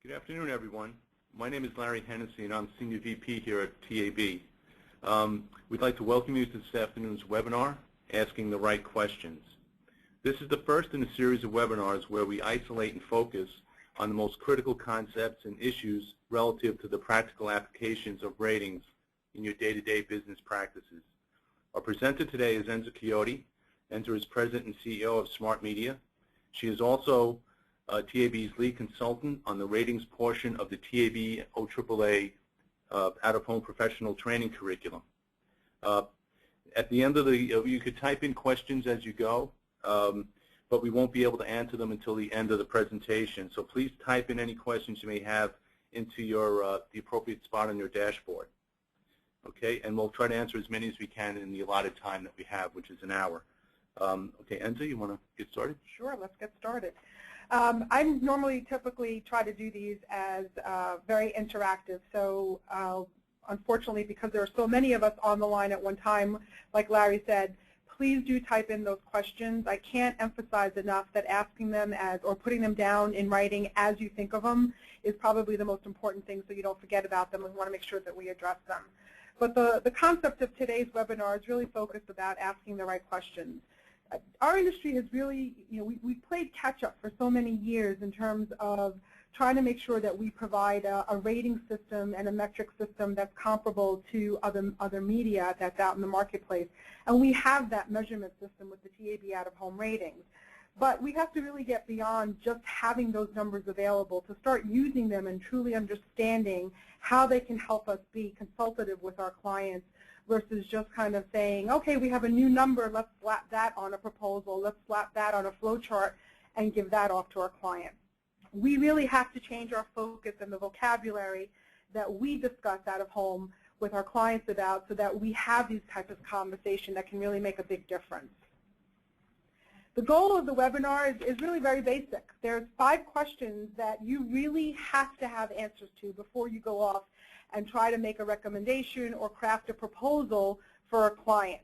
Good afternoon, everyone. My name is Larry Hennessy, and I'm Senior VP here at TAB. We'd like to welcome you to this afternoon's webinar, Asking the Right Questions. This is the first in a series of webinars where we isolate and focus on the most critical concepts and issues relative to the practical applications of ratings in your day-to-day business practices. Our presenter today is Enza Chodi. Enza is President and CEO of Smart Media. She is also TAB's lead consultant on the ratings portion of the TAB OAAA out-of-home professional training curriculum. At the end of you could type in questions as you go, but we won't be able to answer them until the end of the presentation. So please type in any questions you may have into your the appropriate spot on your dashboard. Okay, and we'll try to answer as many as we can in the allotted time that we have, which is an hour. Okay, Enza, you want to get started? Sure, let's get started. I normally typically try to do these as very interactive, so unfortunately, because there are so many of us on the line at one time, like Larry said, please do type in those questions. I can't emphasize enough that asking them or putting them down in writing as you think of them is probably the most important thing, so you don't forget about them. We want to make sure that we address them. But the concept of today's webinar is really focused about asking the right questions. Our industry has really, we played catch-up for so many years in terms of trying to make sure that we provide a rating system and a metric system that's comparable to other media that's out in the marketplace. And we have that measurement system with the TAB out-of-home ratings. But we have to really get beyond just having those numbers available to start using them and truly understanding how they can help us be consultative with our clients versus just kind of saying, okay, we have a new number, let's slap that on a proposal, let's slap that on a flow chart and give that off to our client. We really have to change our focus and the vocabulary that we discuss out of home with our clients about so that we have these types of conversations that can really make a big difference. The goal of the webinar is really very basic. There's 5 questions that you really have to have answers to before you go off and try to make a recommendation or craft a proposal for a client.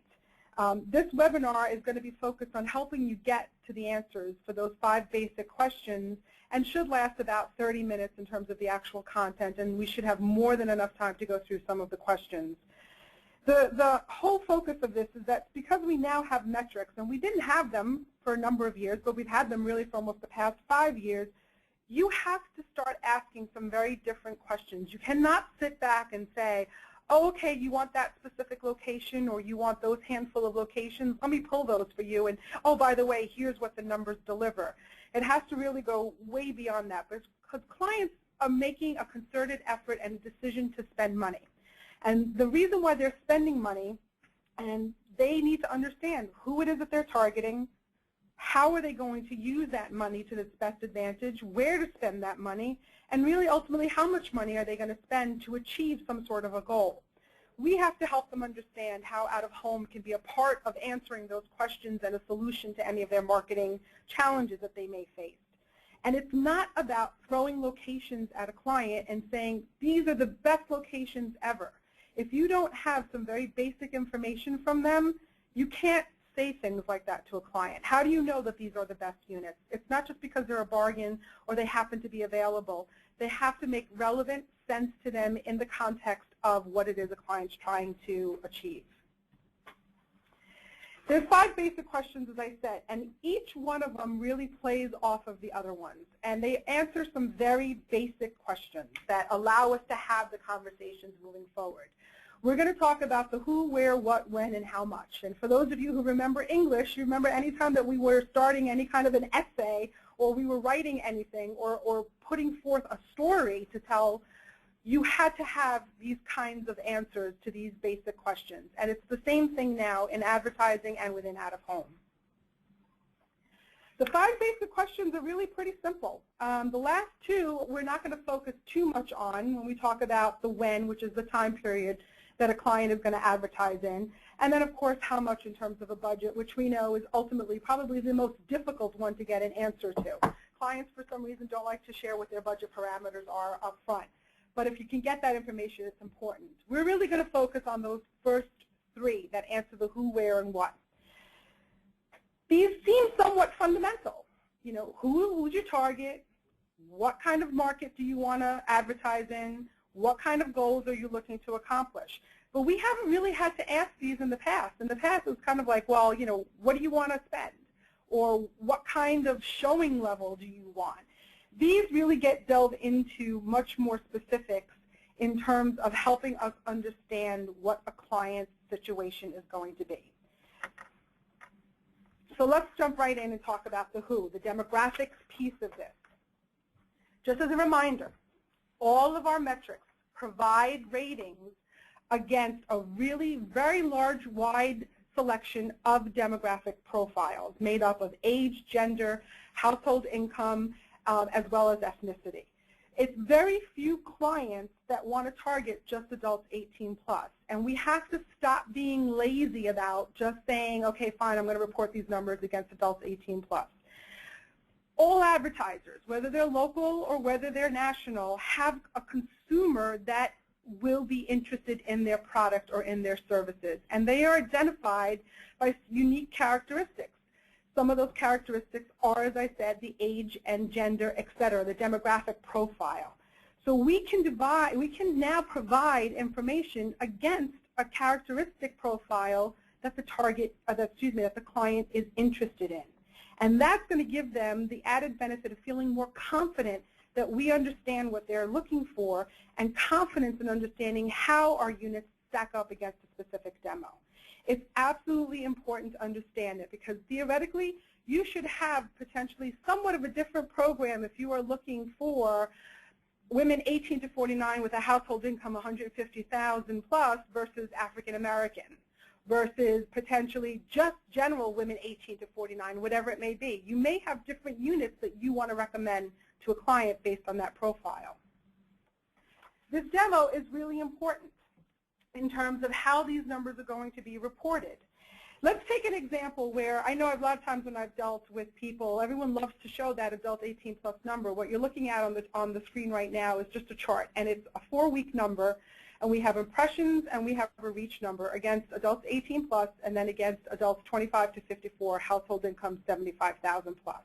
This webinar is going to be focused on helping you get to the answers for those 5 basic questions and should last about 30 minutes in terms of the actual content, and we should have more than enough time to go through some of the questions. The whole focus of this is that because we now have metrics, and we didn't have them for a number of years, but we've had them really for almost the past 5 years, you have to start asking some very different questions. You cannot sit back and say, oh, okay, you want that specific location or you want those handful of locations, let me pull those for you, and oh, by the way, here's what the numbers deliver. It has to really go way beyond that because clients are making a concerted effort and decision to spend money. And the reason why they're spending money, and they need to understand who it is that they're targeting, how are they going to use that money to its best advantage, where to spend that money, and really ultimately how much money are they going to spend to achieve some sort of a goal. We have to help them understand how out-of-home can be a part of answering those questions and a solution to any of their marketing challenges that they may face. And it's not about throwing locations at a client and saying, these are the best locations ever. If you don't have some very basic information from them, you can't say things like that to a client. How do you know that these are the best units? It's not just because they're a bargain or they happen to be available. They have to make relevant sense to them in the context of what it is a client's trying to achieve. There's 5 basic questions, as I said, and each one of them really plays off of the other ones. And they answer some very basic questions that allow us to have the conversations moving forward. We're going to talk about the who, where, what, when, and how much. And for those of you who remember English, you remember any time that we were starting any kind of an essay or we were writing anything or putting forth a story to tell, you had to have these kinds of answers to these basic questions. And it's the same thing now in advertising and within out-of-home. The 5 basic questions are really pretty simple. The last 2 we're not going to focus too much on when we talk about the when, which is the time period that a client is going to advertise in, and then of course how much in terms of a budget, which we know is ultimately probably the most difficult one to get an answer to. Clients for some reason don't like to share what their budget parameters are up front, but if you can get that information, it's important. We're really going to focus on those first 3 that answer the who, where, and what. These seem somewhat fundamental. Who's your target? What kind of market do you want to advertise in? What kind of goals are you looking to accomplish? But we haven't really had to ask these in the past. In the past, it was kind of like, well, you know, what do you want to spend? Or what kind of showing level do you want? These really get delved into much more specifics in terms of helping us understand what a client's situation is going to be. So let's jump right in and talk about the who, the demographics piece of this. Just as a reminder, all of our metrics provide ratings against a really very large, wide selection of demographic profiles made up of age, gender, household income, as well as ethnicity. It's very few clients that want to target just adults 18 plus. And we have to stop being lazy about just saying, okay, fine, I'm going to report these numbers against adults 18 plus. All advertisers, whether they're local or whether they're national, have a consumer that will be interested in their product or in their services. And they are identified by unique characteristics. Some of those characteristics are, as I said, the age and gender, et cetera, the demographic profile. So we can now provide information against a characteristic profile that the that the client is interested in. And that's going to give them the added benefit of feeling more confident that we understand what they're looking for and confidence in understanding how our units stack up against a specific demo. It's absolutely important to understand it because theoretically you should have potentially somewhat of a different program if you are looking for women 18 to 49 with a household income 150,000 plus versus African American versus potentially just general women 18 to 49, whatever it may be. You may have different units that you want to recommend to a client based on that profile. This demo is really important in terms of how these numbers are going to be reported. Let's take an example where I know a lot of times when I've dealt with people, everyone loves to show that adult 18 plus number. What you're looking at on the screen right now is just a chart, and it's a 4-week number, and we have impressions and we have a reach number against adults 18 plus and then against adults 25 to 54, household income 75,000 plus.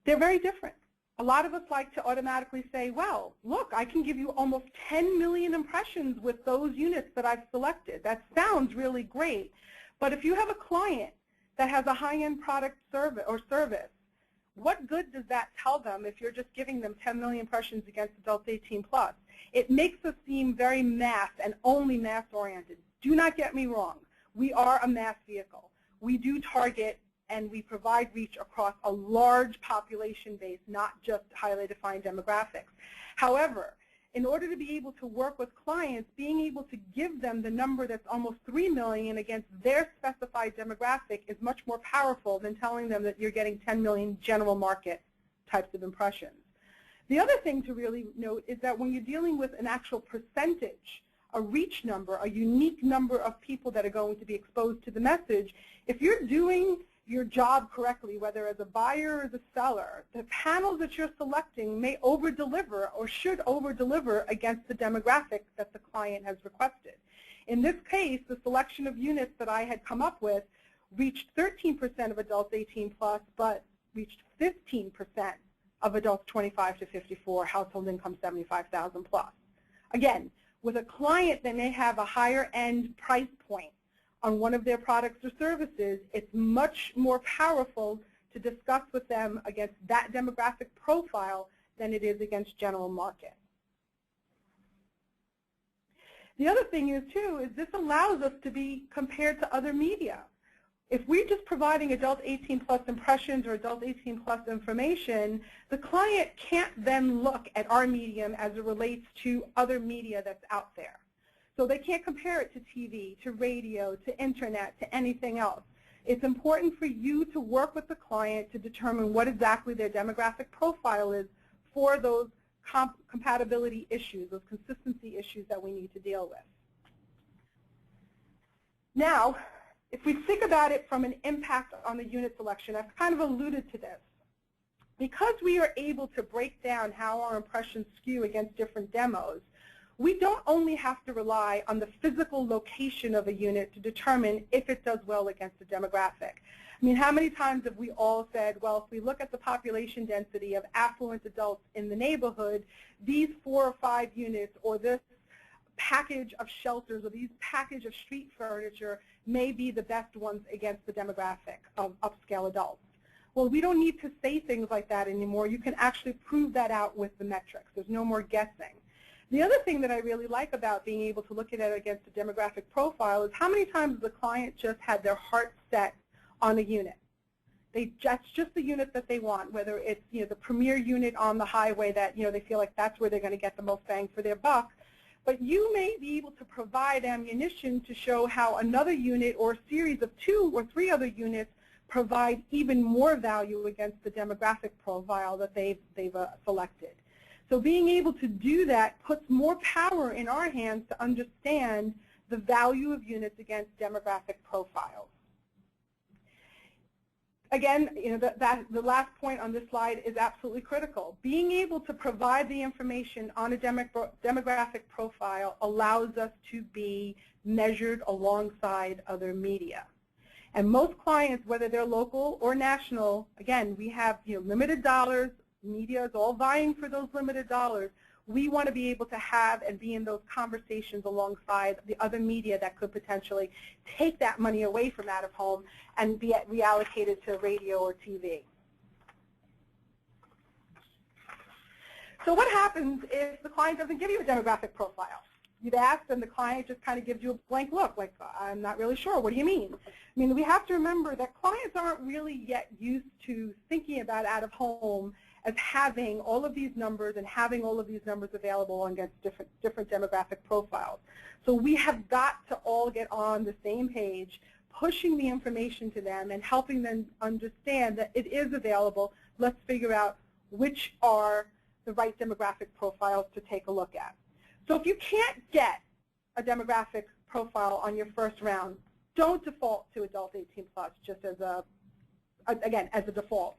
They're very different. A lot of us like to automatically say, well, look, I can give you almost 10 million impressions with those units that I've selected. That sounds really great. But if you have a client that has a high-end product service, what good does that tell them if you're just giving them 10 million impressions against adults 18 plus? It makes us seem very mass and only mass-oriented. Do not get me wrong. We are a mass vehicle. We do target and we provide reach across a large population base, not just highly defined demographics. However, in order to be able to work with clients, being able to give them the number that's almost 3 million against their specified demographic is much more powerful than telling them that you're getting 10 million general market types of impressions. The other thing to really note is that when you're dealing with an actual percentage, a reach number, a unique number of people that are going to be exposed to the message, if you're doing your job correctly, whether as a buyer or as a seller, the panels that you're selecting may over-deliver or should over-deliver against the demographic that the client has requested. In this case, the selection of units that I had come up with reached 13% of adults 18 plus, but reached 15% of adults 25 to 54, household income 75,000 plus. Again, with a client that may have a higher end price point on one of their products or services, it's much more powerful to discuss with them against that demographic profile than it is against general market. The other thing is, too, is this allows us to be compared to other media. If we're just providing adult 18 plus impressions or adult 18 plus information, the client can't then look at our medium as it relates to other media that's out there. So they can't compare it to TV, to radio, to internet, to anything else. It's important for you to work with the client to determine what exactly their demographic profile is for those compatibility issues, those consistency issues that we need to deal with. Now, if we think about it from an impact on the unit selection, I've kind of alluded to this. Because we are able to break down how our impressions skew against different demos, we don't only have to rely on the physical location of a unit to determine if it does well against a demographic. I mean, how many times have we all said, well, if we look at the population density of affluent adults in the neighborhood, these 4 or 5 units or this package of shelters or these package of street furniture may be the best ones against the demographic of upscale adults. Well, we don't need to say things like that anymore. You can actually prove that out with the metrics. There's no more guessing. The other thing that I really like about being able to look at it against a demographic profile is how many times the client just had their heart set on a unit. That's just the unit that they want, whether it's the premier unit on the highway that they feel like that's where they're going to get the most bang for their buck. But you may be able to provide ammunition to show how another unit or a series of 2 or 3 other units provide even more value against the demographic profile that they've selected. So being able to do that puts more power in our hands to understand the value of units against demographic profiles. Again, the last point on this slide is absolutely critical. Being able to provide the information on a demographic profile allows us to be measured alongside other media. And most clients, whether they're local or national, again, we have limited dollars. Media is all vying for those limited dollars. We want to be able to have and be in those conversations alongside the other media that could potentially take that money away from out of home and be reallocated to radio or TV. So what happens if the client doesn't give you a demographic profile? You've asked and the client just kind of gives you a blank look, like, I'm not really sure, what do you mean? I mean, we have to remember that clients aren't really yet used to thinking about out of home as having all of these numbers and having all of these numbers available against different demographic profiles. So we have got to all get on the same page, pushing the information to them and helping them understand that it is available. Let's figure out which are the right demographic profiles to take a look at. So if you can't get a demographic profile on your first round, don't default to adult 18 plus just as again, as a default.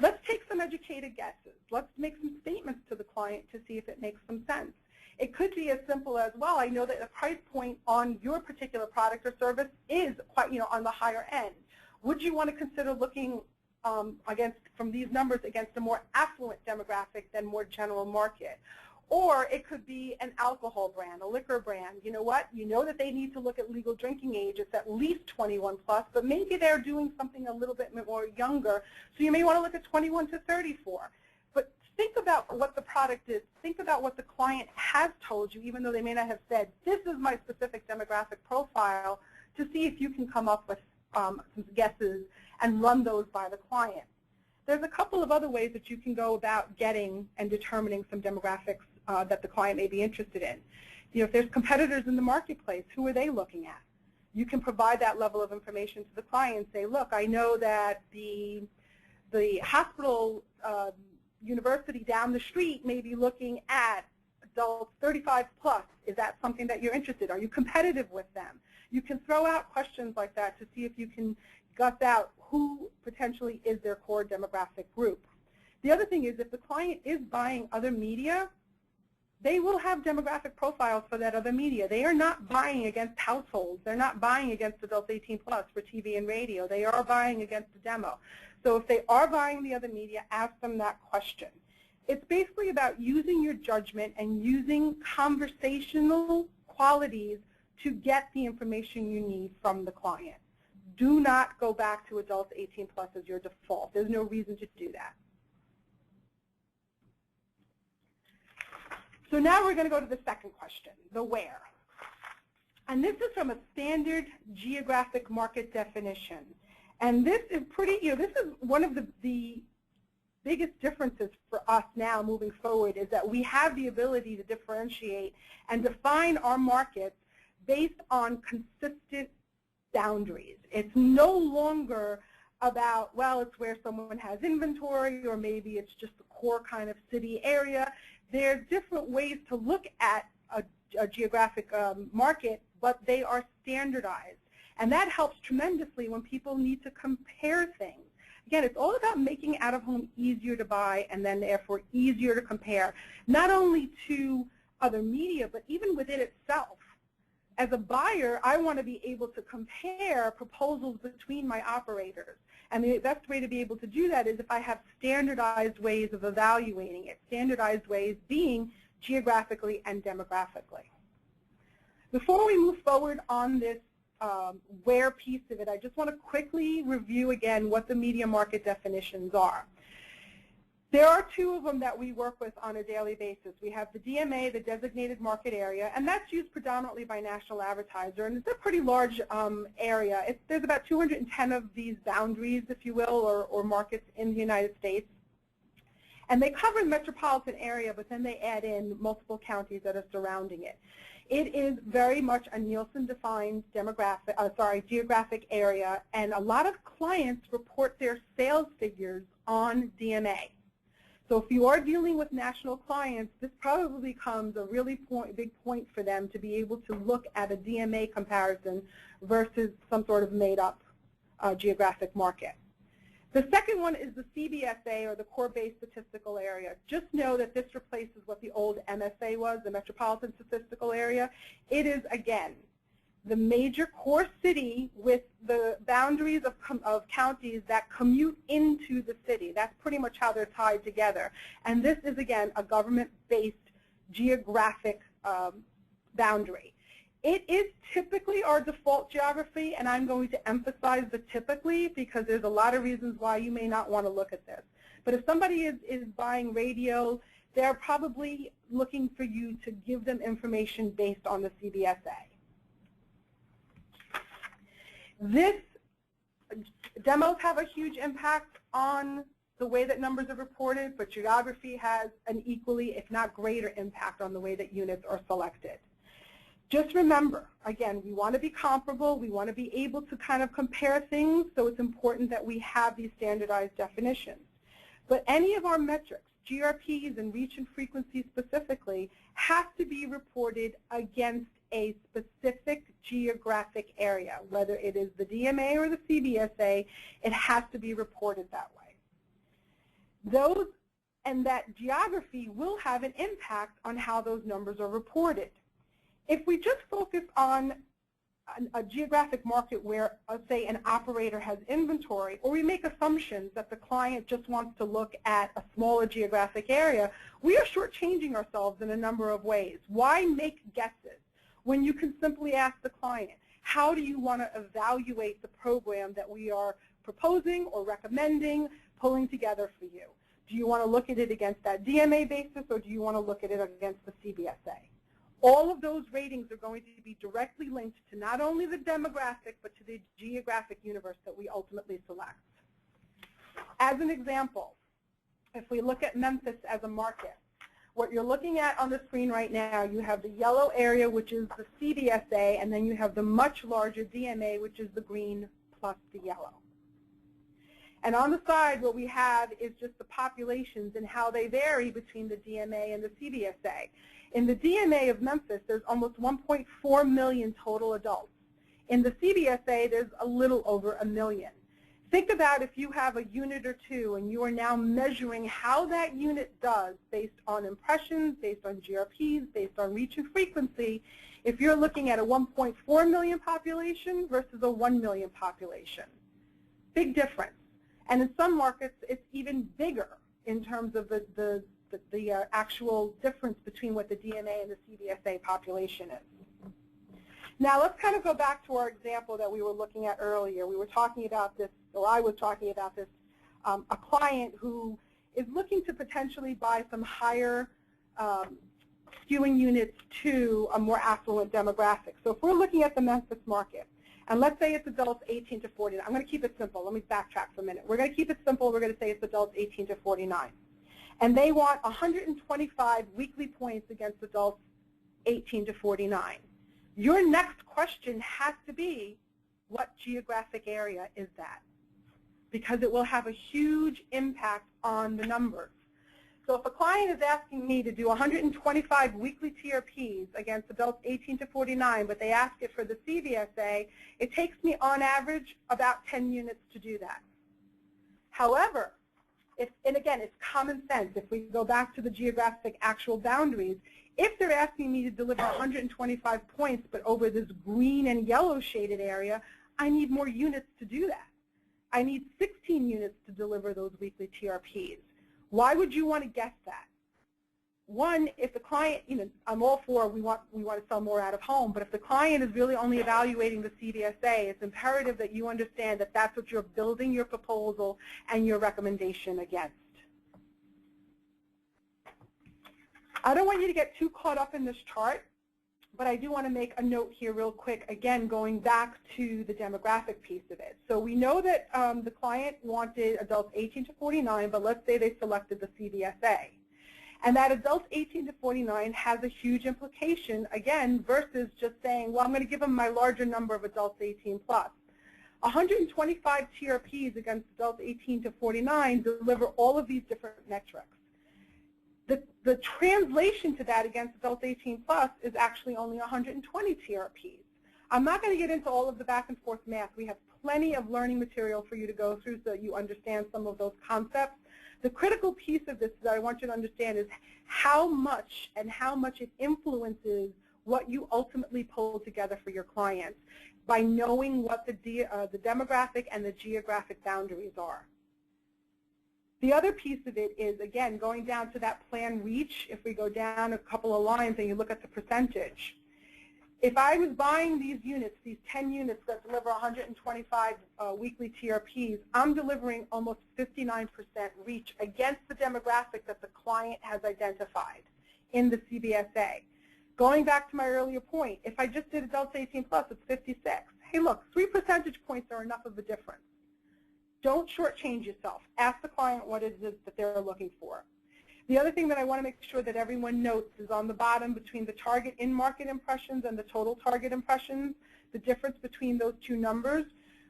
Let's take some educated guesses. Let's make some statements to the client to see if it makes some sense. It could be as simple as, well, I know that the price point on your particular product or service is quite, on the higher end. Would you want to consider looking from these numbers against a more affluent demographic than more general market? Or it could be an alcohol brand, a liquor brand. You know what? You know that they need to look at legal drinking age. It's at least 21 plus, but maybe they're doing something a little bit more younger. So you may want to look at 21 to 34. But think about what the product is. Think about what the client has told you, even though they may not have said, this is my specific demographic profile, to see if you can come up with some guesses and run those by the client. There's a couple of other ways that you can go about getting and determining some demographics that the client may be interested in. If there's competitors in the marketplace, who are they looking at? You can provide that level of information to the client and say, look, I know that the hospital university down the street may be looking at adults 35 plus. Is that something that you're interested in? Are you competitive with them? You can throw out questions like that to see if you can guess out who potentially is their core demographic group. The other thing is if the client is buying other media, they will have demographic profiles for that other media. They are not buying against households. They're not buying against adults 18 plus for TV and radio. They are buying against the demo. So if they are buying the other media, ask them that question. It's basically about using your judgment and using conversational qualities to get the information you need from the client. Do not go back to adults 18 plus as your default. There's no reason to do that. So now we're going to go to the second question, the where. And this is from a standard geographic market definition. And this is pretty, this is one of the biggest differences for us now moving forward, is that we have the ability to differentiate and define our markets based on consistent boundaries. It's no longer about, well, it's where someone has inventory, or maybe it's just the core kind of city area. There are different ways to look at a geographic market, but they are standardized. And that helps tremendously when people need to compare things. Again, it's all about making out-of-home easier to buy and then therefore easier to compare, not only to other media, but even within itself. As a buyer, I want to be able to compare proposals between my operators. And the best way to be able to do that is if I have standardized ways of evaluating it, standardized ways being geographically and demographically. Before we move forward on this where piece of it, I just want to quickly review again what the media market definitions are. There are two of them that we work with on a daily basis. We have the DMA, the designated market area, and that's used predominantly by national advertiser, and it's a pretty large area. There's about 210 of these boundaries, if you will, or markets in the United States. And they cover the metropolitan area, but then they add in multiple counties that are surrounding it. It is very much a Nielsen-defined geographic area, and a lot of clients report their sales figures on DMA. So if you are dealing with national clients, this probably becomes a really big point for them to be able to look at a DMA comparison versus some sort of made-up geographic market. The second one is the CBSA, or the Core-Based Statistical Area. Just know that this replaces what the old MSA was, the Metropolitan Statistical Area. It is, again, the major core city with the boundaries of counties that commute into the city. That's pretty much how they're tied together. And this is, again, a government-based geographic boundary. It is typically our default geography, and I'm going to emphasize the typically because there's a lot of reasons why you may not want to look at this. But if somebody is buying radio, they're probably looking for you to give them information based on the CBSA. Demos have a huge impact on the way that numbers are reported, but geography has an equally, if not greater, impact on the way that units are selected. Just remember, again, we want to be comparable. We want to be able to kind of compare things, so it's important that we have these standardized definitions. But any of our metrics, GRPs and reach and frequency specifically, have to be reported against a specific geographic area. Whether it is the DMA or the CBSA, it has to be reported that way. And that geography will have an impact on how those numbers are reported. If we just focus on a geographic market where, say, an operator has inventory, or we make assumptions that the client just wants to look at a smaller geographic area, we are shortchanging ourselves in a number of ways. Why make guesses when you can simply ask the client, how do you want to evaluate the program that we are proposing or recommending, pulling together for you? Do you want to look at it against that DMA basis, or do you want to look at it against the CBSA? All of those ratings are going to be directly linked to not only the demographic, but to the geographic universe that we ultimately select. As an example, if we look at Memphis as a market, what you're looking at on the screen right now, you have the yellow area, which is the CBSA, and then you have the much larger DMA, which is the green plus the yellow. And on the side, what we have is just the populations and how they vary between the DMA and the CBSA. In the DMA of Memphis, there's almost 1.4 million total adults. In the CBSA, there's a little over 1 million. Think about if you have a unit or two and you are now measuring how that unit does based on impressions, based on GRPs, based on reach and frequency, if you're looking at a 1.4 million population versus a 1 million population. Big difference. And in some markets, it's even bigger in terms of the actual difference between what the DMA and the CBSA population is. Now let's kind of go back to our example that we were looking at earlier. We were talking about this, or I was talking about this, a client who is looking to potentially buy some higher skewing units to a more affluent demographic. So if we're looking at the Memphis market, and let's say it's adults 18 to 49. I'm going to keep it simple. Let me backtrack for a minute. We're going to keep it simple. We're going to say it's adults 18 to 49. And they want 125 weekly points against adults 18 to 49. Your next question has to be, what geographic area is that? Because it will have a huge impact on the numbers. So if a client is asking me to do 125 weekly TRPs against adults 18 to 49, but they ask it for the CBSA, it takes me on average about 10 units to do that. However, and again, it's common sense. If we go back to the geographic actual boundaries, if they're asking me to deliver 125 points, but over this green and yellow shaded area, I need more units to do that. I need 16 units to deliver those weekly TRPs. Why would you want to guess that? One, if the client, I'm all for we want to sell more out of home, but if the client is really only evaluating the CBSA, it's imperative that you understand that that's what you're building your proposal and your recommendation against. I don't want you to get too caught up in this chart, but I do want to make a note here real quick, again, going back to the demographic piece of it. So we know that the client wanted adults 18 to 49, but let's say they selected the CBSA. And that adults 18 to 49 has a huge implication, again, versus just saying, well, I'm going to give them my larger number of adults 18 plus. 125 TRPs against adults 18 to 49 deliver all of these different metrics. The translation to that against adults 18 plus is actually only 120 TRPs. I'm not going to get into all of the back and forth math. We have plenty of learning material for you to go through so that you understand some of those concepts. The critical piece of this that I want you to understand is how much it influences what you ultimately pull together for your clients by knowing what the demographic and the geographic boundaries are. The other piece of it is, again, going down to that plan reach. If we go down a couple of lines and you look at the percentage, if I was buying these units, these 10 units that deliver 125 weekly TRPs, I'm delivering almost 59% reach against the demographic that the client has identified in the CBSA. Going back to my earlier point, if I just did adults 18 plus, it's 56. Hey, look, 3 percentage points are enough of a difference. Don't shortchange yourself. Ask the client what it is that they're looking for. The other thing that I want to make sure that everyone notes is on the bottom between the target in-market impressions and the total target impressions, the difference between those two numbers.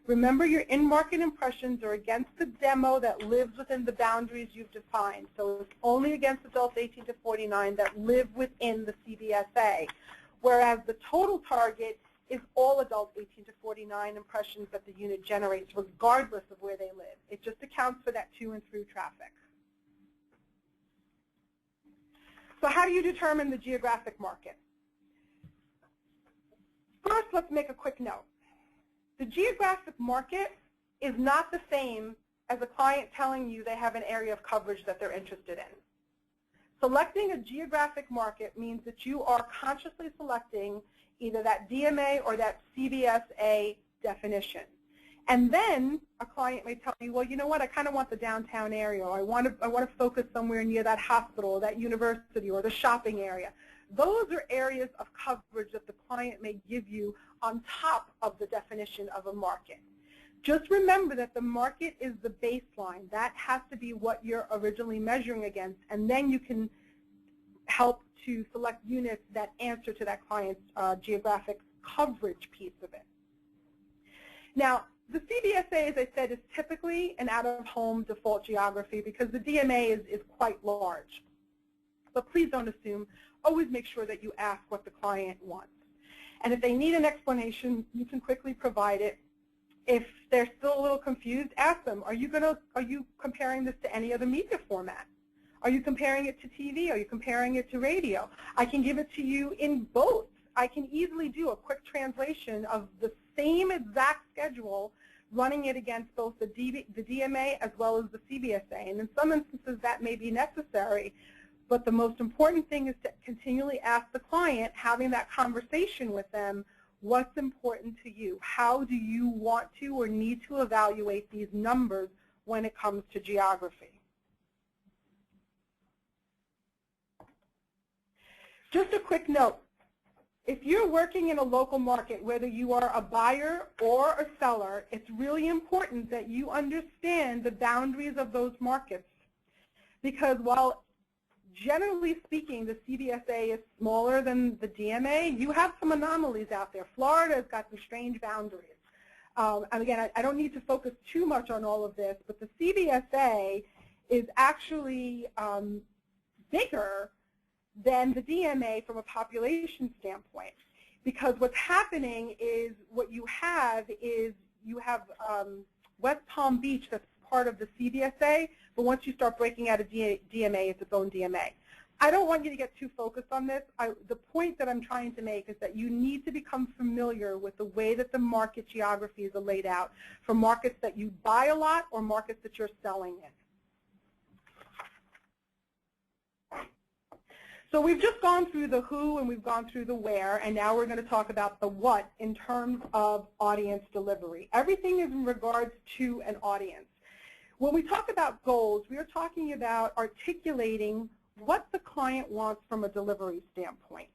Remember, your in-market impressions are against the demo that lives within the boundaries you've defined. So it's only against adults 18 to 49 that live within the CBSA, whereas the total target is all adults 18 to 49 impressions that the unit generates regardless of where they live. It just accounts for that to and through traffic. So how do you determine the geographic market? First, let's make a quick note. The geographic market is not the same as a client telling you they have an area of coverage that they're interested in. Selecting a geographic market means that you are consciously selecting either that DMA or that CBSA definition. And then a client may tell you, well, you know what, I kind of want the downtown area, or I want to focus somewhere near that hospital or that university or the shopping area. Those are areas of coverage that the client may give you on top of the definition of a market. Just remember that the market is the baseline. That has to be what you're originally measuring against, and then you can help to select units that answer to that client's geographic coverage piece of it. Now, the CBSA, as I said, is typically an out-of-home default geography because the DMA is quite large. But please don't assume. Always make sure that you ask what the client wants. And if they need an explanation, you can quickly provide it. If they're still a little confused, ask them, are you comparing this to any other media format? Are you comparing it to TV? Are you comparing it to radio? I can give it to you in both. I can easily do a quick translation of the same exact schedule, running it against both the DMA as well as the CBSA. And in some instances, that may be necessary. But the most important thing is to continually ask the client, having that conversation with them, what's important to you? How do you want to or need to evaluate these numbers when it comes to geography? Just a quick note. If you're working in a local market, whether you are a buyer or a seller, it's really important that you understand the boundaries of those markets. Because while generally speaking, the CBSA is smaller than the DMA, you have some anomalies out there. Florida has got some strange boundaries. And again, I don't need to focus too much on all of this, but the CBSA is actually bigger than the DMA from a population standpoint. Because what's happening is you have West Palm Beach that's part of the CBSA, but once you start breaking out a DMA, it's its own DMA. I don't want you to get too focused on this. The point that I'm trying to make is that you need to become familiar with the way that the market geographies are laid out for markets that you buy a lot or markets that you're selling in. So we've just gone through the who and we've gone through the where, and now we're going to talk about the what in terms of audience delivery. Everything is in regards to an audience. When we talk about goals, we are talking about articulating what the client wants from a delivery standpoint.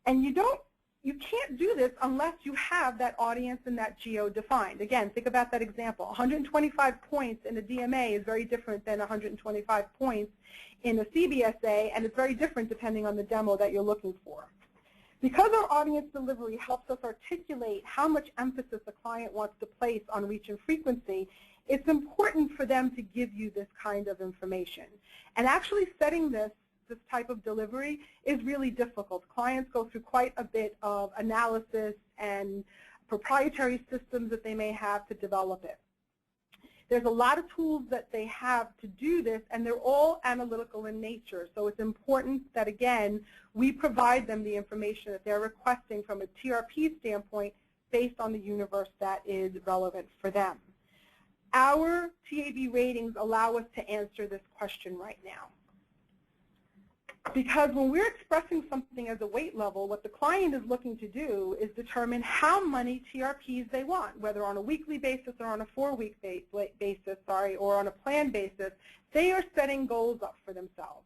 And you can't do this unless you have that audience and that geo defined. Again, think about that example. 125 points in a DMA is very different than 125 points in a CBSA, and it's very different depending on the demo that you're looking for. Because our audience delivery helps us articulate how much emphasis the client wants to place on reach and frequency, it's important for them to give you this kind of information. And actually setting this type of delivery is really difficult. Clients go through quite a bit of analysis and proprietary systems that they may have to develop it. There's a lot of tools that they have to do this, and they're all analytical in nature. So it's important that, again, we provide them the information that they're requesting from a TRP standpoint based on the universe that is relevant for them. Our TAB ratings allow us to answer this question right now. Because when we're expressing something as a weight level, what the client is looking to do is determine how many TRPs they want, whether on a weekly basis or on a 4-week basis, or on a planned basis. They are setting goals up for themselves.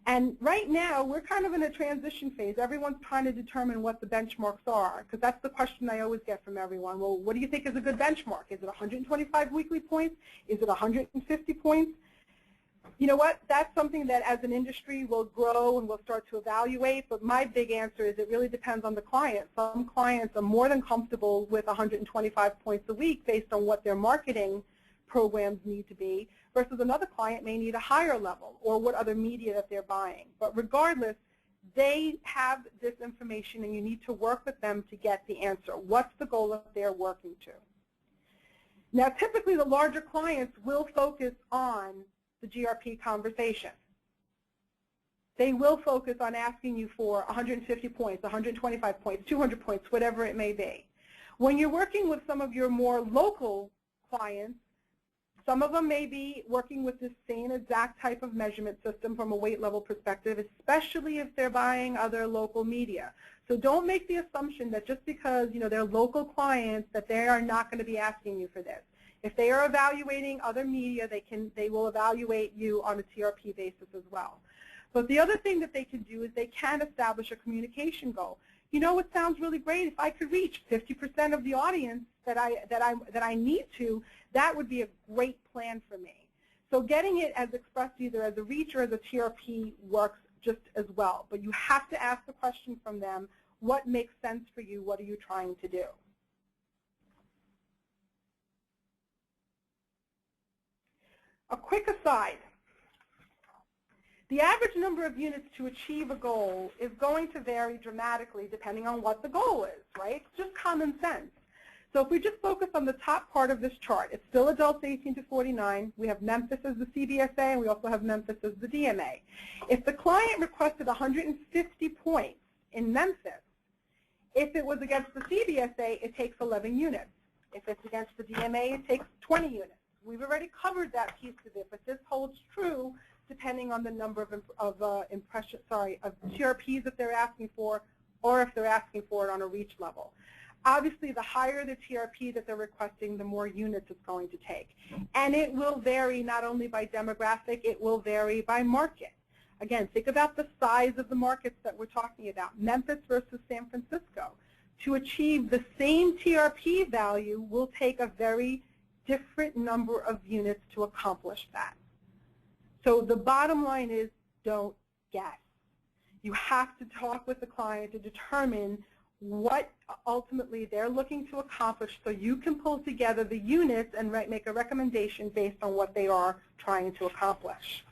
And right now, we're kind of in a transition phase. Everyone's trying to determine what the benchmarks are, because that's the question I always get from everyone. Well, what do you think is a good benchmark? Is it 125 weekly points? Is it 150 points? You know what? That's something that as an industry will grow and we'll start to evaluate, but my big answer is it really depends on the client. Some clients are more than comfortable with 125 points a week based on what their marketing programs need to be, versus another client may need a higher level or what other media that they're buying. But regardless, they have this information and you need to work with them to get the answer. What's the goal that they're working to? Now, typically the larger clients will focus on the GRP conversation. They will focus on asking you for 150 points, 125 points, 200 points, whatever it may be. When you're working with some of your more local clients, some of them may be working with the same exact type of measurement system from a weight level perspective, especially if they're buying other local media. So don't make the assumption that just because they're local clients that they are not going to be asking you for this. If they are evaluating other media, they will evaluate you on a TRP basis as well. But the other thing that they can do is they can establish a communication goal. You know what sounds really great? If I could reach 50% of the audience that I need to, that would be a great plan for me. So getting it as expressed either as a reach or as a TRP works just as well. But you have to ask the question from them, what makes sense for you? What are you trying to do? A quick aside, the average number of units to achieve a goal is going to vary dramatically depending on what the goal is, right? It's just common sense. So if we just focus on the top part of this chart, it's still adults 18 to 49. We have Memphis as the CBSA, and we also have Memphis as the DMA. If the client requested 150 points in Memphis, if it was against the CBSA, it takes 11 units. If it's against the DMA, it takes 20 units. We've already covered that piece of it, but this holds true depending on the number of TRPs that they're asking for, or if they're asking for it on a reach level. Obviously, the higher the TRP that they're requesting, the more units it's going to take. And it will vary not only by demographic, it will vary by market. Again, think about the size of the markets that we're talking about, Memphis versus San Francisco. To achieve the same TRP value will take a very different number of units to accomplish that. So the bottom line is, don't guess. You have to talk with the client to determine what ultimately they're looking to accomplish so you can pull together the units and make a recommendation based on what they are trying to accomplish.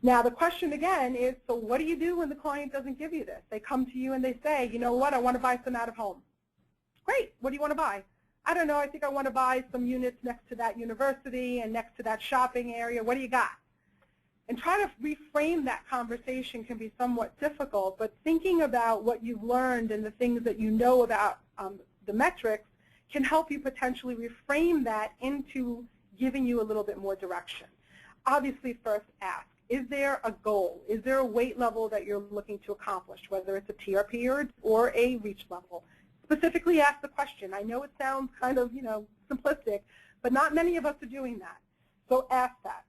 Now the question again is, so what do you do when the client doesn't give you this? They come to you and they say, you know what, I want to buy some out of home. Great, what do you want to buy? I don't know, I think I want to buy some units next to that university and next to that shopping area. What do you got? And try to reframe that conversation can be somewhat difficult, but thinking about what you've learned and the things that you know about the metrics can help you potentially reframe that into giving you a little bit more direction. Obviously, first ask, is there a goal? Is there a weight level that you're looking to accomplish, whether it's a TRP or a reach level? Specifically ask the question. I know it sounds kind of, simplistic, but not many of us are doing that. So ask that.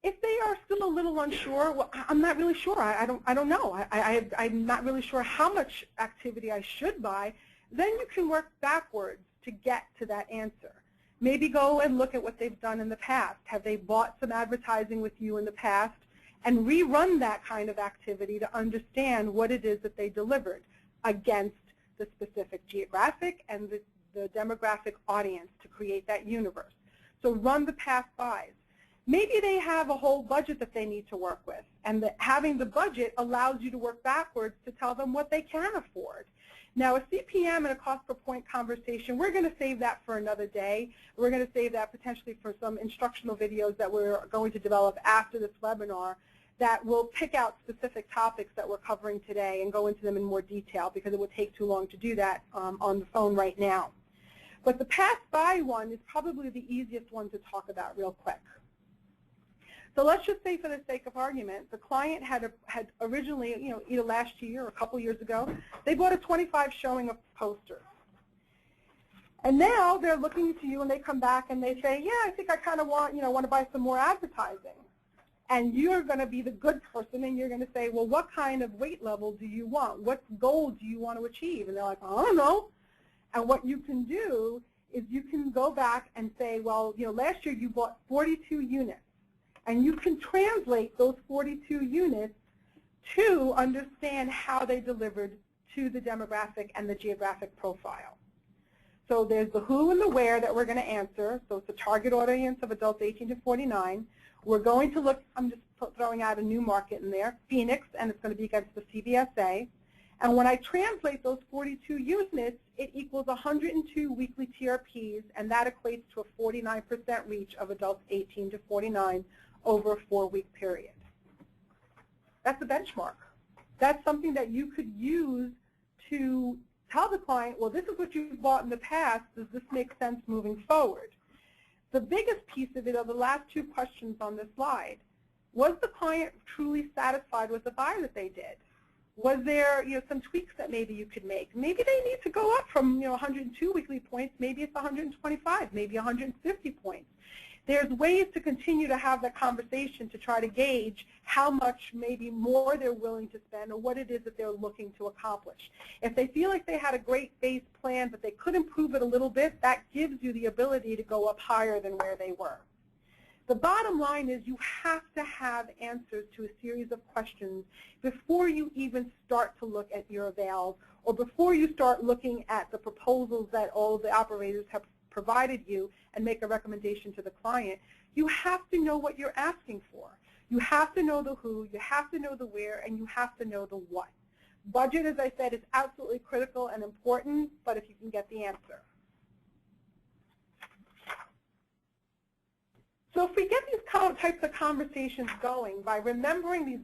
If they are still a little unsure, well, I'm not really sure. I don't know. I'm not really sure how much activity I should buy. Then you can work backwards to get to that answer. Maybe go and look at what they've done in the past. Have they bought some advertising with you in the past? And rerun that kind of activity to understand what it is that they delivered against the specific geographic and the demographic audience to create that universe. So run the past buys. Maybe they have a whole budget that they need to work with, and having the budget allows you to work backwards to tell them what they can afford. Now, a CPM and a cost per point conversation, we're going to save that for another day. We're going to save that potentially for some instructional videos that we're going to develop after this webinar that will pick out specific topics that we're covering today and go into them in more detail, because it would take too long to do that on the phone right now. But the pass by one is probably the easiest one to talk about real quick. So let's just say, for the sake of argument, the client had originally, either last year or a couple years ago, they bought a 25 showing of posters. And now they're looking to you and they come back and they say, yeah, I think I kind of want to buy some more advertising. And you're going to be the good person and you're going to say, well, what kind of weight level do you want? What goal do you want to achieve? And they're like, I don't know. And what you can do is you can go back and say, well, last year you bought 42 units. And you can translate those 42 units to understand how they delivered to the demographic and the geographic profile. So there's the who and the where that we're going to answer. So it's a target audience of adults 18 to 49. We're going to look, I'm just throwing out a new market in there, Phoenix, and it's going to be against the CVSA. And when I translate those 42 units, it equals 102 weekly TRPs, and that equates to a 49% reach of adults 18 to 49 over a 4-week period. That's a benchmark. That's something that you could use to tell the client, well, this is what you've bought in the past. Does this make sense moving forward? The biggest piece of it are the last two questions on this slide. Was the client truly satisfied with the buy that they did? Was there some tweaks that maybe you could make? Maybe they need to go up from 102 weekly points. Maybe it's 125, maybe 150 points. There's ways to continue to have that conversation to try to gauge how much maybe more they're willing to spend or what it is that they're looking to accomplish. If they feel like they had a great base plan but they could improve it a little bit, that gives you the ability to go up higher than where they were. The bottom line is you have to have answers to a series of questions before you even start to look at your avails or before you start looking at the proposals that all of the operators have provided you and make a recommendation to the client. You have to know what you're asking for. You have to know the who, you have to know the where, and you have to know the what. Budget, as I said, is absolutely critical and important, but if you can get the answer. So if we get these types of conversations going by remembering these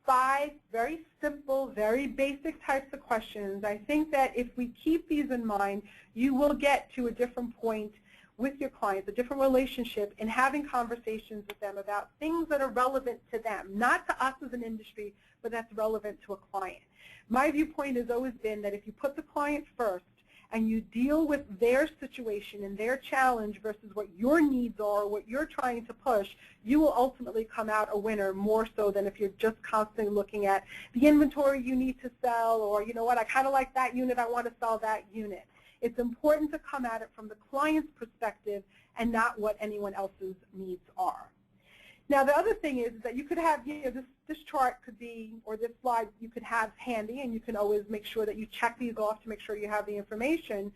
five very simple, very basic types of questions, I think that if we keep these in mind, you will get to a different point with your clients, a different relationship in having conversations with them about things that are relevant to them, not to us as an industry, but that's relevant to a client. My viewpoint has always been that if you put the client first, and you deal with their situation and their challenge versus what your needs are, what you're trying to push, you will ultimately come out a winner more so than if you're just constantly looking at the inventory you need to sell or, you know what, I kind of like that unit, I want to sell that unit. It's important to come at it from the client's perspective and not what anyone else's needs are. Now, the other thing is that you could have, this chart could be, or this slide you could have handy, and you can always make sure that you check these off to make sure you have the information.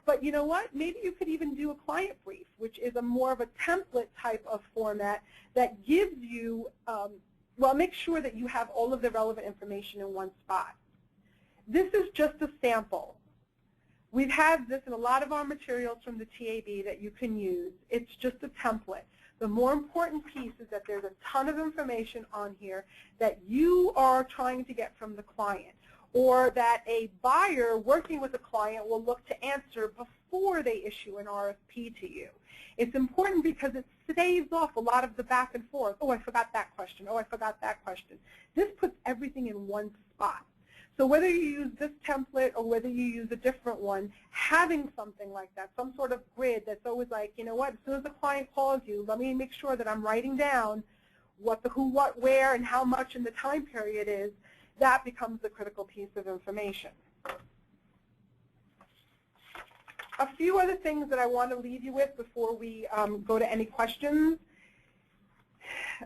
But you know what? Maybe you could even do a client brief, which is a more of a template type of format that gives you, well, make sure that you have all of the relevant information in one spot. This is just a sample. We've had this in a lot of our materials from the TAB that you can use. It's just a template. The more important piece is that there's a ton of information on here that you are trying to get from the client, or that a buyer working with a client will look to answer before they issue an RFP to you. It's important because it staves off a lot of the back and forth. Oh, I forgot that question. Oh, I forgot that question. This puts everything in one spot. So whether you use this template or whether you use a different one, having something like that, some sort of grid that's always like, you know what, as soon as the client calls you, let me make sure that I'm writing down what the who, what, where, and how much in the time period is, that becomes the critical piece of information. A few other things that I want to leave you with before we go to any questions.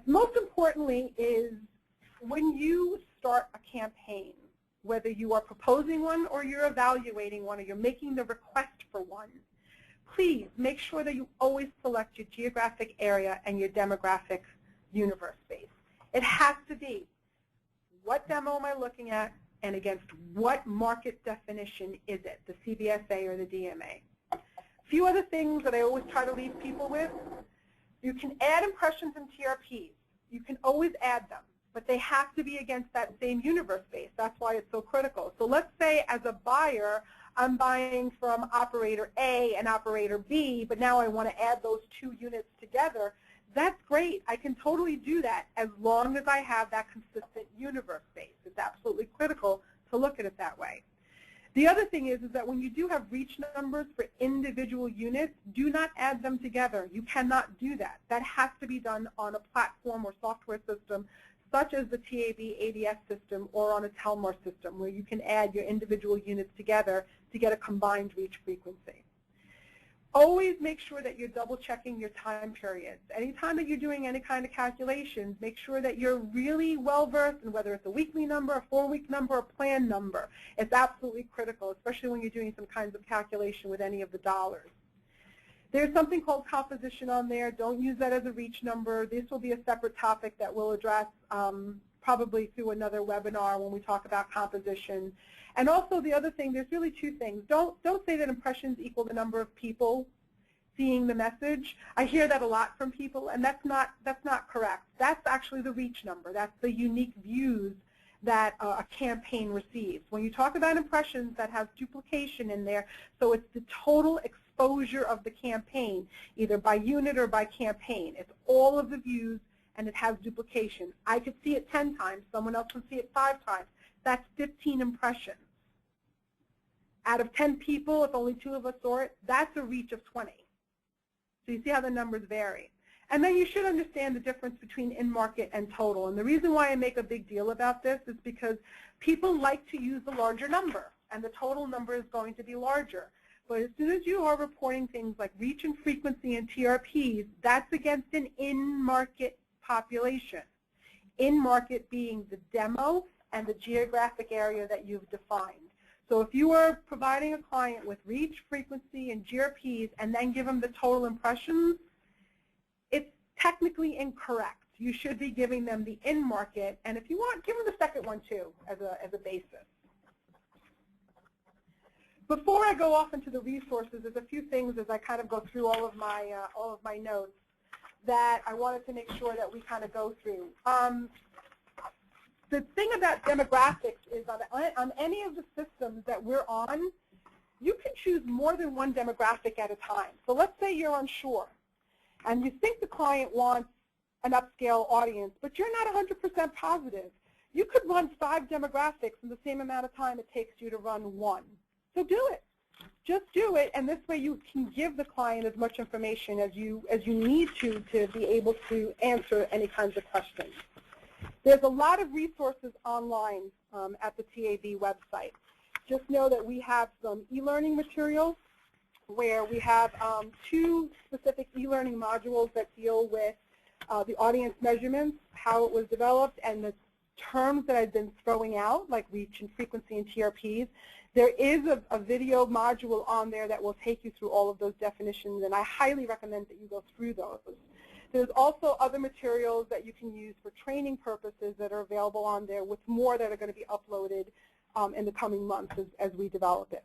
Most importantly is when you start a campaign, whether you are proposing one or you're evaluating one or you're making the request for one, please make sure that you always select your geographic area and your demographic universe space. It has to be, what demo am I looking at and against what market definition is it, the CBSA or the DMA? A few other things that I always try to leave people with. You can add impressions and TRPs. You can always add them, but they have to be against that same universe base. That's why it's so critical. So let's say as a buyer, I'm buying from operator A and operator B, but now I want to add those two units together. That's great. I can totally do that as long as I have that consistent universe base. It's absolutely critical to look at it that way. The other thing is that when you do have reach numbers for individual units, do not add them together. You cannot do that. That has to be done on a platform or software system such as the TAB ADS system or on a Telmar system where you can add your individual units together to get a combined reach frequency. Always make sure that you're double checking your time periods. Anytime that you're doing any kind of calculations, make sure that you're really well versed in whether it's a weekly number, a 4-week number, a plan number. It's absolutely critical, especially when you're doing some kinds of calculation with any of the dollars. There's something called composition on there. Don't use that as a reach number. This will be a separate topic that we'll address probably through another webinar when we talk about composition. And also the other thing, there's really two things. Don't say that impressions equal the number of people seeing the message. I hear that a lot from people, and that's not correct. That's actually the reach number. That's the unique views that a campaign receives. When you talk about impressions, that has duplication in there, so it's the total exposure of the campaign, either by unit or by campaign. It's all of the views, and it has duplication. I could see it 10 times. Someone else can see it 5 times. That's 15 impressions. Out of 10 people, if only 2 of us saw it, that's a reach of 20. So you see how the numbers vary. And then you should understand the difference between in-market and total. And the reason why I make a big deal about this is because people like to use the larger number, and the total number is going to be larger. But as soon as you are reporting things like reach and frequency and TRPs, that's against an in-market population. In-market being the demo and the geographic area that you've defined. So if you are providing a client with reach, frequency, and GRPs and then give them the total impressions, it's technically incorrect. You should be giving them the in-market, and if you want, give them the second one too as a basis. Before I go off into the resources, there's a few things as I kind of go through all of my notes that I wanted to make sure that we kind of go through. The thing about demographics is on any of the systems that we're on, you can choose more than one demographic at a time. So let's say you're unsure, and you think the client wants an upscale audience, but you're not 100% positive. You could run 5 demographics in the same amount of time it takes you to run 1. So do it. Just do it, and this way you can give the client as much information as you need to be able to answer any kinds of questions. There's a lot of resources online at the TAB website. Just know that we have some e-learning materials where we have 2 specific e-learning modules that deal with the audience measurements, how it was developed, and the terms that I've been throwing out, like reach and frequency and TRPs. There is a video module on there that will take you through all of those definitions, and I highly recommend that you go through those. There's also other materials that you can use for training purposes that are available on there, with more that are going to be uploaded in the coming months as we develop it.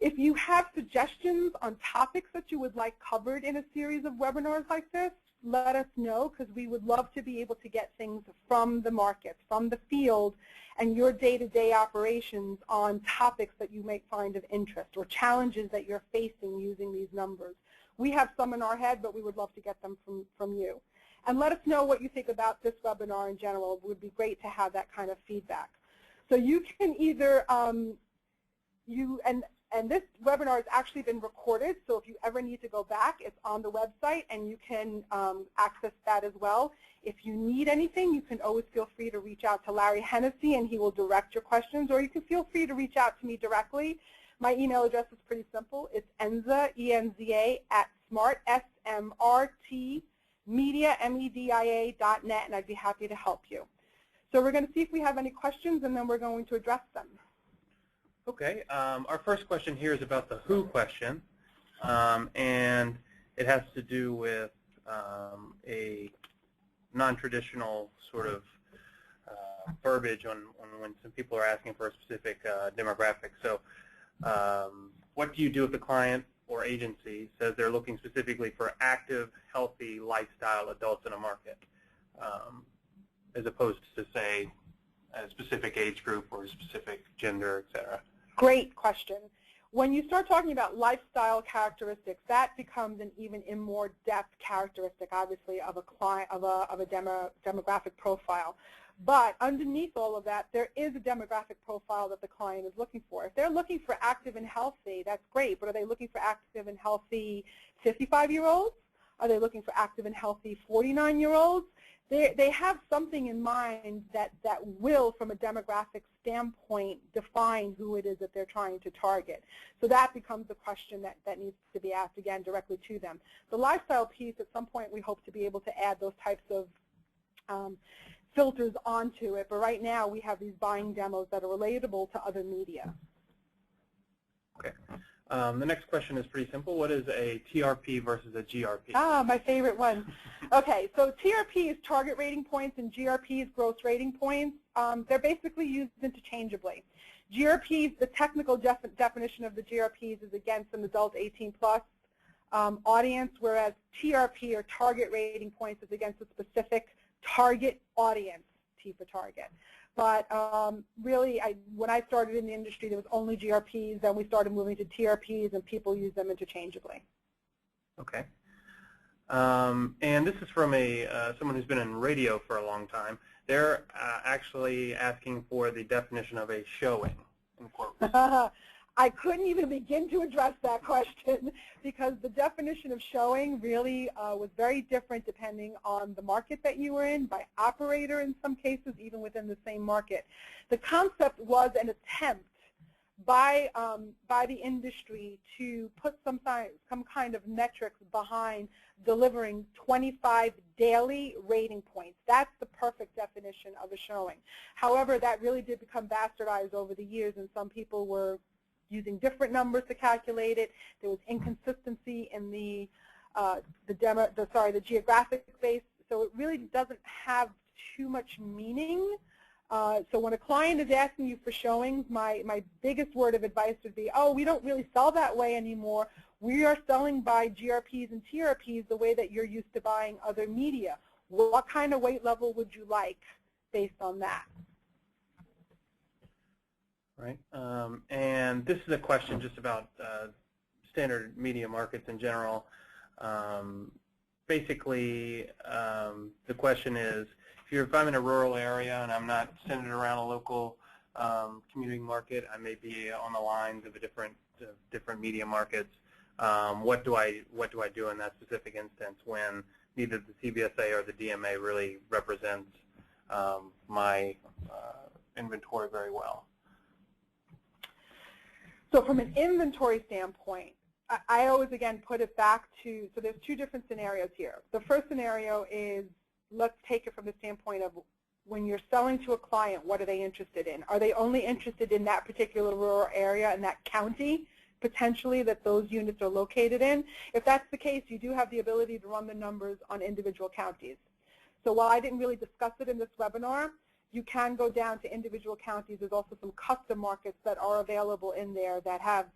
If you have suggestions on topics that you would like covered in a series of webinars like this, let us know, because we would love to be able to get things from the markets, from the field, and your day-to-day operations on topics that you might find of interest or challenges that you're facing using these numbers. We have some in our head, but we would love to get them from you. And let us know what you think about this webinar in general. It would be great to have that kind of feedback. So you can either, and this webinar has actually been recorded, so if you ever need to go back, it's on the website, and you can access that as well. If you need anything, you can always feel free to reach out to Larry Hennessy, and he will direct your questions, or you can feel free to reach out to me directly. My email address is pretty simple. It's Enza, E-N-Z-A, @smart, S-M-R-T, media, M-E-D-I-A.net, and I'd be happy to help you. So we're going to see if we have any questions, and then we're going to address them. Okay, our first question here is about the who question, and it has to do with a non-traditional sort of verbiage on when some people are asking for a specific demographic. So what do you do if the client or agency says they're looking specifically for active, healthy lifestyle adults in a market, as opposed to, say, a specific age group or a specific gender, et cetera? Great question. When you start talking about lifestyle characteristics, that becomes an even in more depth characteristic, obviously, of a client, of a demographic profile. But underneath all of that, there is a demographic profile that the client is looking for. If they're looking for active and healthy, that's great. But are they looking for active and healthy 55-year-olds? Are they looking for active and healthy 49-year-olds? They have something in mind that will, from a demographic standpoint, define who it is that they're trying to target. So that becomes the question that needs to be asked, again, directly to them. The lifestyle piece, at some point, we hope to be able to add those types of filters onto it. But right now, we have these buying demos that are relatable to other media. Okay. The next question is pretty simple. What is a TRP versus a GRP? Ah, my favorite one. Okay, so TRP is target rating points and GRP is gross rating points. They're basically used interchangeably. GRPs, the technical definition of the GRPs is against an adult 18+ audience, whereas TRP, or target rating points, is against a specific target audience, T for target. But really, when I started in the industry, there was only GRPs. Then we started moving to TRPs, and people use them interchangeably. Okay. And this is from someone who's been in radio for a long time. They're actually asking for the definition of a showing, in quotes. I couldn't even begin to address that question because the definition of showing really was very different depending on the market that you were in, by operator in some cases, even within the same market. The concept was an attempt by the industry to put some kind of metrics behind delivering 25 daily rating points. That's the perfect definition of a showing. However, that really did become bastardized over the years, and some people were using different numbers to calculate it. There was inconsistency in the geographic base, so it really doesn't have too much meaning. So when a client is asking you for showings, my biggest word of advice would be, oh, we don't really sell that way anymore. We are selling by GRPs and TRPs the way that you're used to buying other media. What kind of weight level would you like based on that? Right. And this is a question just about standard media markets in general. Basically, the question is, if I'm in a rural area and I'm not centered around a local commuting market, I may be on the lines of a different media markets. What do I do in that specific instance when neither the CBSA or the DMA really represents my inventory very well? So from an inventory standpoint, I always, again, put it back to, so there's two different scenarios here. The first scenario is, let's take it from the standpoint of when you're selling to a client, what are they interested in? Are they only interested in that particular rural area and that county, potentially, that those units are located in? If that's the case, you do have the ability to run the numbers on individual counties. So while I didn't really discuss it in this webinar, you can go down to individual counties. There's also some custom markets that are available in there that have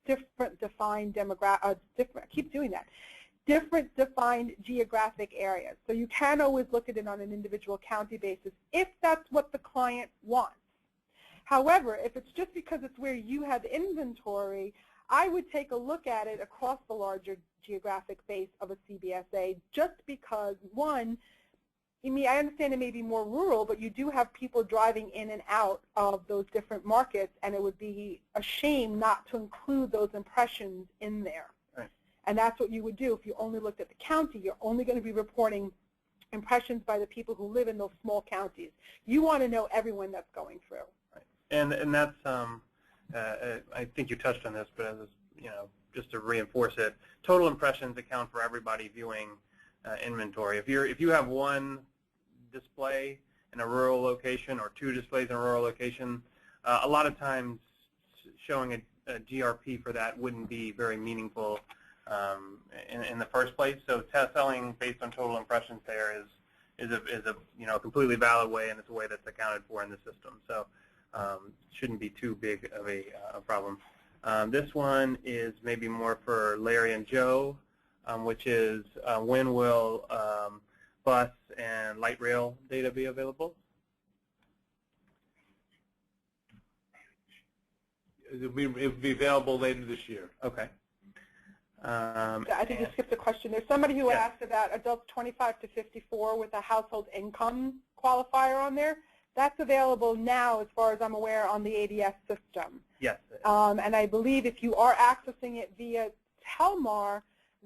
different defined demographics, I keep doing that, different defined geographic areas. So you can always look at it on an individual county basis if that's what the client wants. However, if it's just because it's where you have inventory, I would take a look at it across the larger geographic base of a CBSA, just because, one, I understand it may be more rural, but you do have people driving in and out of those different markets, and it would be a shame not to include those impressions in there. Right. And that's what you would do if you only looked at the county. You're only going to be reporting impressions by the people who live in those small counties. You want to know everyone that's going through. Right. And that's I think you touched on this, but as just to reinforce it, total impressions account for everybody viewing inventory. If you have one display in a rural location or two displays in a rural location, a lot of times showing a GRP for that wouldn't be very meaningful in the first place. So selling based on total impressions there is a completely valid way, and it's a way that's accounted for in the system. So shouldn't be too big of a problem. This one is maybe more for Larry and Joe, which is when will bus and light rail data be available? It'll be available later this year. Okay. I think you skipped a question. There's somebody who asked about adults 25 to 54 with a household income qualifier on there. That's available now, as far as I'm aware, on the ADS system. Yes. And I believe if you are accessing it via Telmar,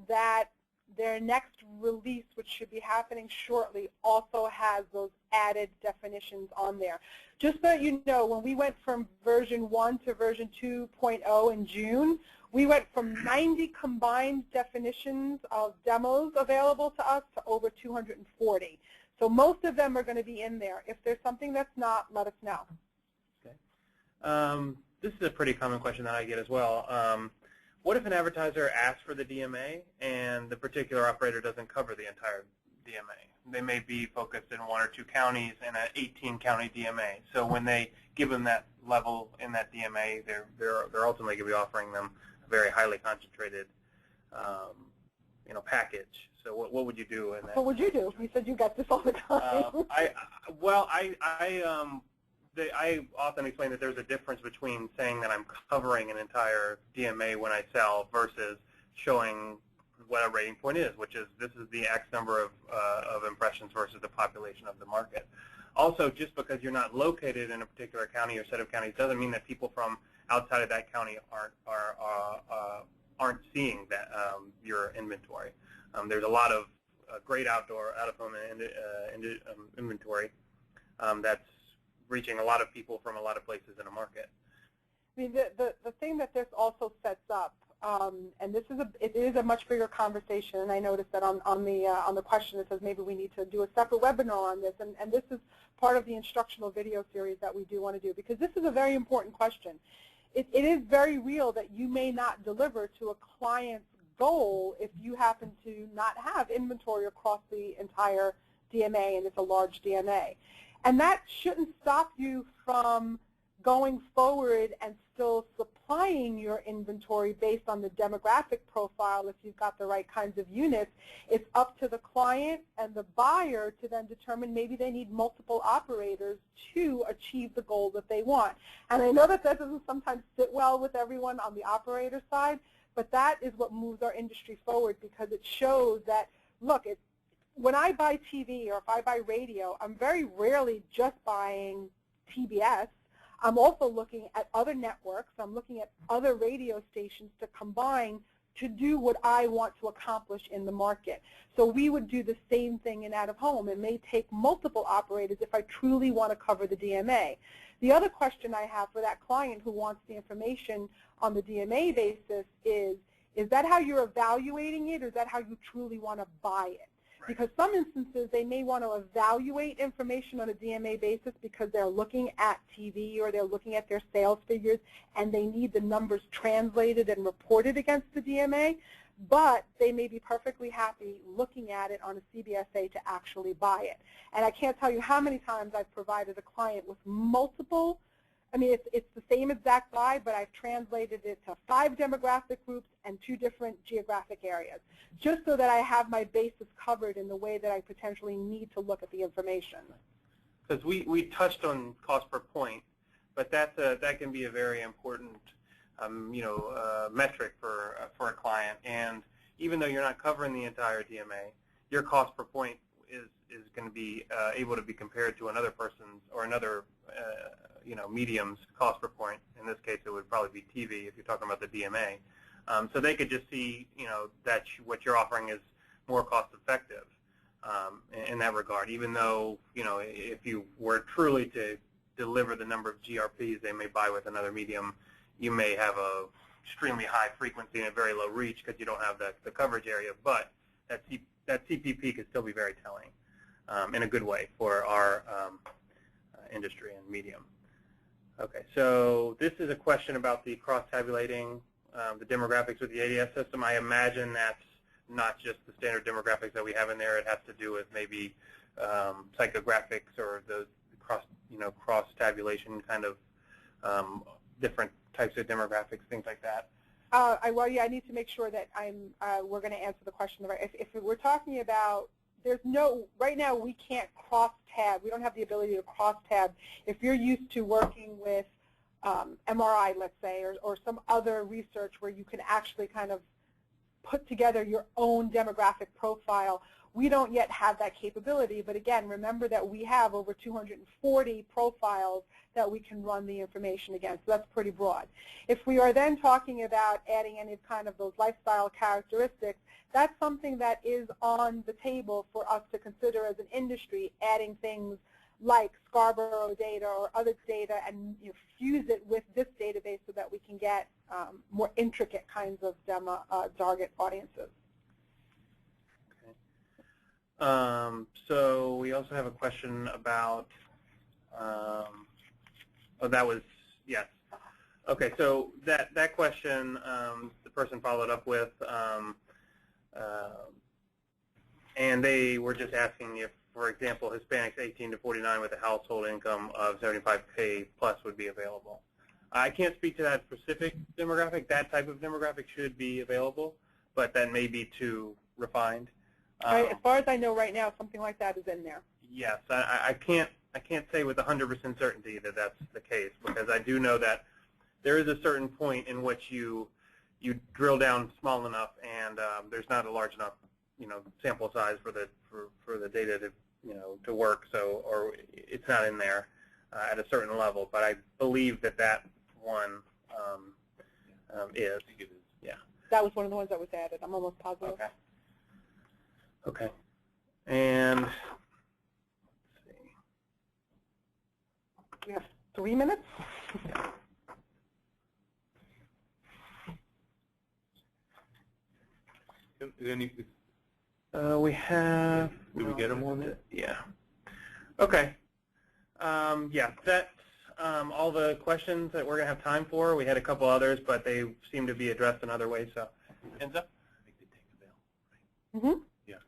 that their next release, which should be happening shortly, also has those added definitions on there. Just so that you know, when we went from version 1 to version 2.0 in June, we went from 90 combined definitions of demos available to us to over 240. So most of them are going to be in there. If there's something that's not, let us know. Okay. This is a pretty common question that I get as well. What if an advertiser asks for the DMA and the particular operator doesn't cover the entire DMA? They may be focused in 1 or 2 counties in an 18-county DMA. So when they give them that level in that DMA, they're ultimately going to be offering them a very highly concentrated, package. So what would you do in that? What would you do? You said you got this all the time. I often explain that there's a difference between saying that I'm covering an entire DMA when I sell versus showing what a rating point is, which is this is the X number of impressions versus the population of the market. Also, just because you're not located in a particular county or set of counties doesn't mean that people from outside of that county aren't seeing that your inventory. There's a lot of great out-of-home inventory that's reaching a lot of people from a lot of places in a market. I mean, the thing that this also sets up, and it is a much bigger conversation. And I noticed that on the question it says maybe we need to do a separate webinar on this, and this is part of the instructional video series that we do want to do, because this is a very important question. It is very real that you may not deliver to a client's goal if you happen to not have inventory across the entire DMA and it's a large DMA. And that shouldn't stop you from going forward and still supplying your inventory based on the demographic profile if you've got the right kinds of units. It's up to the client and the buyer to then determine maybe they need multiple operators to achieve the goal that they want. And I know that doesn't sometimes sit well with everyone on the operator side, but that is what moves our industry forward, because it shows that, look, when I buy TV or if I buy radio, I'm very rarely just buying TBS. I'm also looking at other networks. I'm looking at other radio stations to combine to do what I want to accomplish in the market. So we would do the same thing in out-of-home. It may take multiple operators if I truly want to cover the DMA. The other question I have for that client who wants the information on the DMA basis is that how you're evaluating it, or is that how you truly want to buy it? Because some instances they may want to evaluate information on a DMA basis because they're looking at TV or they're looking at their sales figures and they need the numbers translated and reported against the DMA, but they may be perfectly happy looking at it on a CBSA to actually buy it. And I can't tell you how many times I've provided a client with multiple I mean, it's the same exact slide, but I've translated it to 5 demographic groups and 2 different geographic areas, just so that I have my bases covered in the way that I potentially need to look at the information. Because we touched on cost per point, but that can be a very important metric for a client. And even though you're not covering the entire DMA, your cost per point is going to be able to be compared to another person's or another medium's cost per point. In this case, it would probably be TV if you're talking about the DMA. So they could just see that what you're offering is more cost effective in that regard. Even though if you were truly to deliver the number of GRPs they may buy with another medium, you may have a extremely high frequency and a very low reach because you don't have the coverage area. But that CPP could still be very telling in a good way for our industry and medium. Okay, so this is a question about the cross-tabulating the demographics with the ADS system. I imagine that's not just the standard demographics that we have in there. It has to do with maybe psychographics or the cross-tabulation kind of different types of demographics, things like that. Well, yeah, I need to make sure that we're going to answer the question right. If we're talking about, right now we can't cross-tab. We don't have the ability to cross-tab. If you're used to working with MRI, let's say, or some other research where you can actually kind of put together your own demographic profile, we don't yet have that capability. But again, remember that we have over 240 profiles that we can run the information against. So that's pretty broad. If we are then talking about adding any kind of those lifestyle characteristics, that's something that is on the table for us to consider as an industry, adding things like Scarborough data or other data and fuse it with this database so that we can get more intricate kinds of target audiences. Okay. So we also have a question about, that was, yes. Okay, so that question the person followed up with, and they were just asking if, for example, Hispanics 18 to 49 with a household income of 75K plus would be available. I can't speak to that specific demographic. That type of demographic should be available, but that may be too refined. As far as I know right now, something like that is in there. Yes, I can't say with 100% certainty that that's the case, because I do know that there is a certain point in which you drill down small enough, and there's not a large enough sample size for the data to work, so or it's not in there at a certain level. But I believe that one is. Yeah. That was one of the ones that was added. I'm almost positive. Okay. Okay. And let's see. We have 3 minutes. Yeah. We have. Did we get them on there? Yeah. Okay. Yeah, that's all the questions that we're going to have time for. We had a couple others, but they seem to be addressed in other ways. So, Enza? Mm-hmm. Yeah.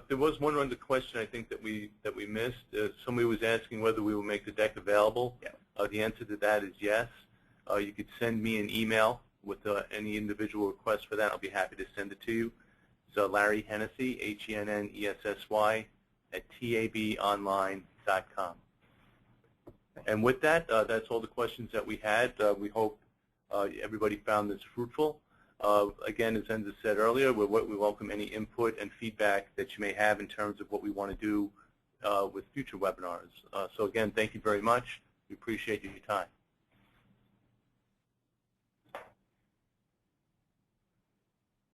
There was one other question I think that we missed. Somebody was asking whether we will make the deck available. Yeah. The answer to that is yes. You could send me an email with any individual request for that. I'll be happy to send it to you. So Larry Hennessy, Hennessy, @tabonline.com. And with that, that's all the questions that we had. We hope everybody found this fruitful. Again, as Enza said earlier, we welcome any input and feedback that you may have in terms of what we want to do with future webinars. So again, thank you very much. We appreciate your time.